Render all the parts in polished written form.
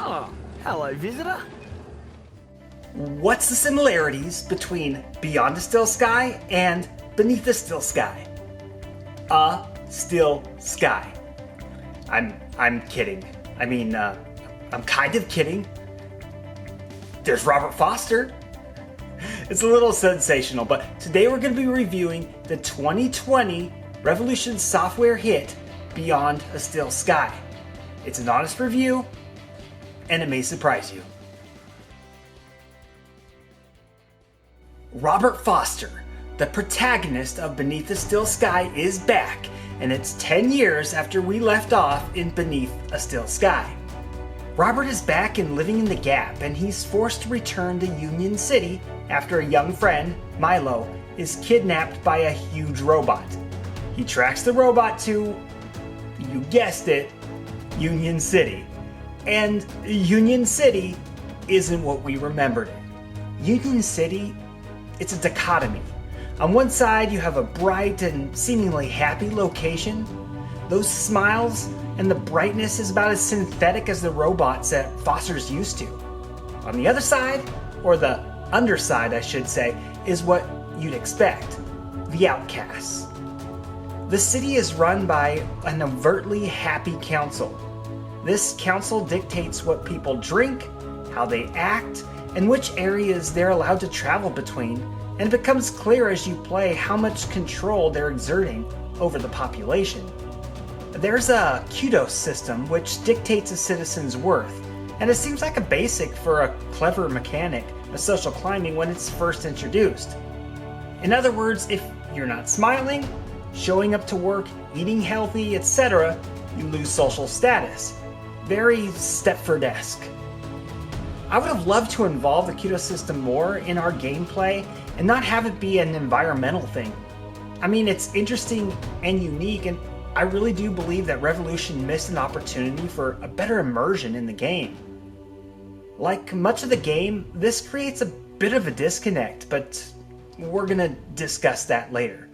Oh, hello, visitor. What's the similarities between Beyond the Still Sky and Beneath the Still Sky? A still sky. I'm kidding. I'm kind of kidding. There's Robert Foster. It's a little sensational, but today we're going to be reviewing the 2020 Revolution software hit Beyond a Still Sky. It's an honest review, and it may surprise you. Robert Foster, the protagonist of Beneath the Still Sky, is back, and it's 10 years after we left off in Beneath a Still Sky. Robert is back and living in the Gap, and he's forced to return to Union City after a young friend, Milo, is kidnapped by a huge robot. He tracks the robot to, you guessed it, Union City. And Union City isn't what we remembered it. Union City, it's a dichotomy. On one side, you have a bright and seemingly happy location. Those smiles and the brightness is about as synthetic as the robots that Foster's used to. On the other side, or the underside I should say, is what you'd expect, the outcasts. The city is run by an overtly happy council. This council dictates what people drink, how they act, and which areas they're allowed to travel between, and it becomes clear as you play how much control they're exerting over the population. There's a kudos system which dictates a citizen's worth, and it seems like a basic for a clever mechanic of social climbing when it's first introduced. In other words, if you're not smiling, showing up to work, eating healthy, etc., you lose social status. Very Stepford-esque. I would have loved to involve the kudos system more in our gameplay and not have it be an environmental thing. I mean, it's interesting and unique, and I really do believe that Revolution missed an opportunity for a better immersion in the game. Like much of the game, this creates a bit of a disconnect, but we're gonna discuss that later.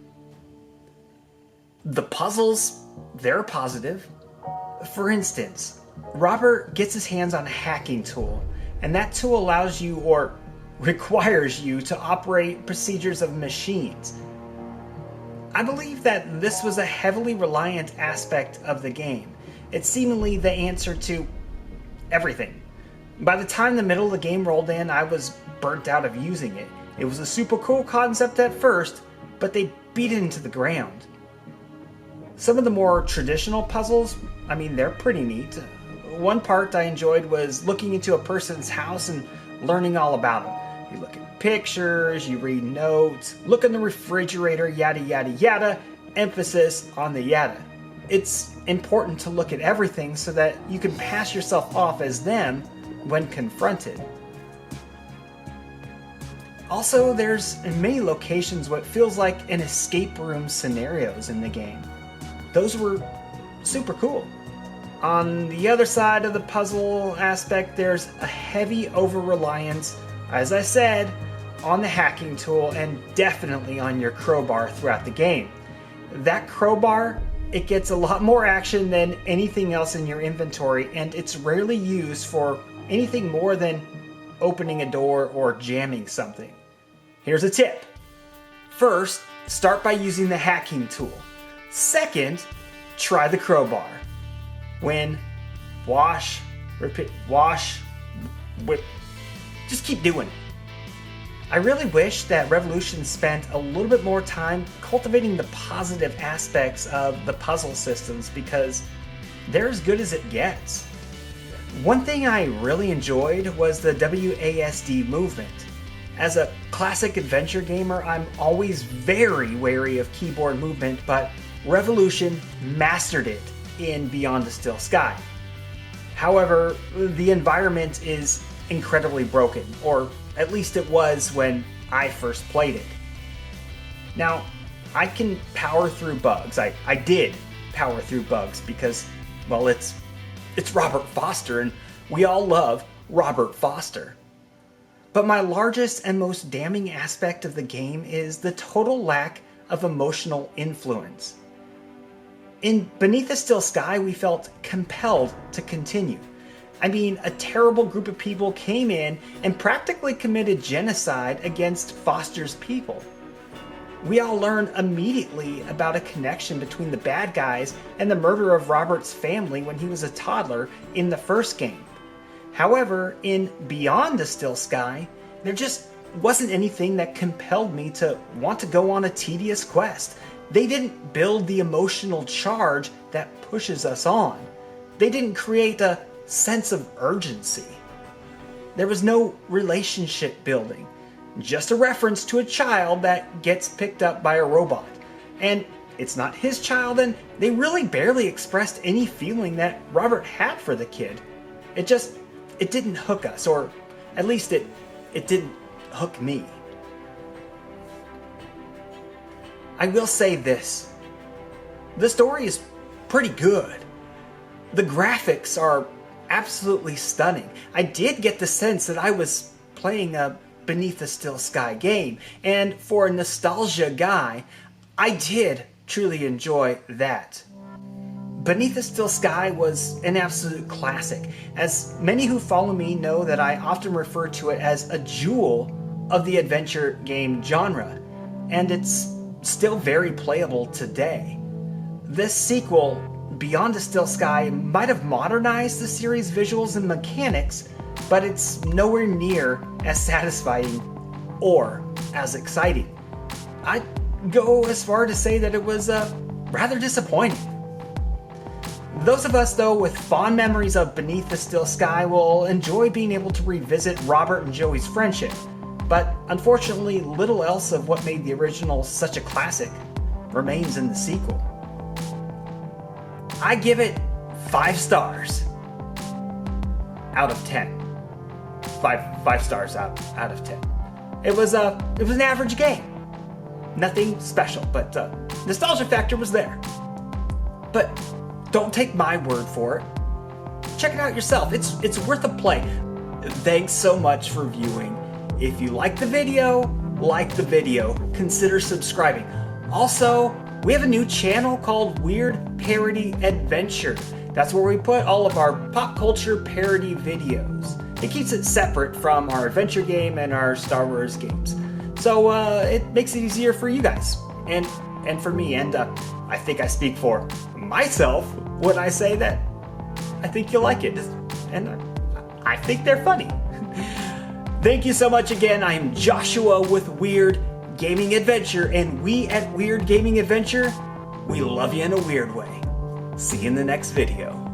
The puzzles, they're positive. For instance, Robert gets his hands on a hacking tool, and that tool allows you, or requires you, to operate procedures of machines. I believe that this was a heavily reliant aspect of the game. It's seemingly the answer to everything. By the time the middle of the game rolled in, I was burnt out of using it. It was a super cool concept at first, but they beat it into the ground. Some of the more traditional puzzles, they're pretty neat. One part I enjoyed was looking into a person's house and learning all about them. You look at pictures, you read notes, look in the refrigerator, yada yada yada, emphasis on the yada. It's important to look at everything so that you can pass yourself off as them when confronted. Also, there's in many locations what feels like an escape room scenarios in the game. Those were super cool. On the other side of the puzzle aspect, there's a heavy over-reliance, as I said, on the hacking tool and definitely on your crowbar throughout the game. That crowbar, it gets a lot more action than anything else in your inventory, and it's rarely used for anything more than opening a door or jamming something. Here's a tip. First, start by using the hacking tool. Second, try the crowbar. Win, wash, repeat, wash, whip. Just keep doing it. I really wish that Revolution spent a little bit more time cultivating the positive aspects of the puzzle systems because they're as good as it gets. One thing I really enjoyed was the WASD movement. As a classic adventure gamer, I'm always very wary of keyboard movement, but Revolution mastered it in Beyond the Still Sky. However, the environment is incredibly broken, or at least it was when I first played it. Now, I can power through bugs. I did power through bugs because, well, it's Robert Foster, and we all love Robert Foster. But my largest and most damning aspect of the game is the total lack of emotional influence. In Beneath the Still Sky, we felt compelled to continue. I mean, a terrible group of people came in and practically committed genocide against Foster's people. We all learned immediately about a connection between the bad guys and the murder of Robert's family when he was a toddler in the first game. However, in Beyond the Still Sky, there just wasn't anything that compelled me to want to go on a tedious quest. They didn't build the emotional charge that pushes us on. They didn't create a sense of urgency. There was no relationship building, just a reference to a child that gets picked up by a robot. And it's not his child, and they really barely expressed any feeling that Robert had for the kid. It didn't hook us, or at least it didn't hook me. I will say this. The story is pretty good. The graphics are absolutely stunning. I did get the sense that I was playing a Beneath the Still Sky game, and for a nostalgia guy, I did truly enjoy that. Beneath the Still Sky was an absolute classic, as many who follow me know that I often refer to it as a jewel of the adventure game genre, and it's still very playable today. This sequel, Beyond the Still Sky, might have modernized the series' visuals and mechanics, but it's nowhere near as satisfying or as exciting. I'd go as far to say that it was rather disappointing. Those of us, though, with fond memories of Beneath the Still Sky will enjoy being able to revisit Robert and Joey's friendship, but unfortunately little else of what made the original such a classic remains in the sequel. I give it 5 stars out of 10. Five stars out of 10. It was an average game. Nothing special, but nostalgia factor was there. But don't take my word for it. Check it out yourself. It's worth a play. Thanks so much for viewing. If you like the video, consider subscribing. Also, we have a new channel called WEIRD Parody Adventures. That's where we put all of our pop culture parody videos. It keeps it separate from our adventure game and our Star Wars games. So it makes it easier for you guys and for me. And I think I speak for myself when I say that I think you'll like it. And I think they're funny. Thank you so much again. I am Joshua with WEIRD Gaming Adventure, and we at WEIRD Gaming Adventure, we love you in a weird way. See you in the next video.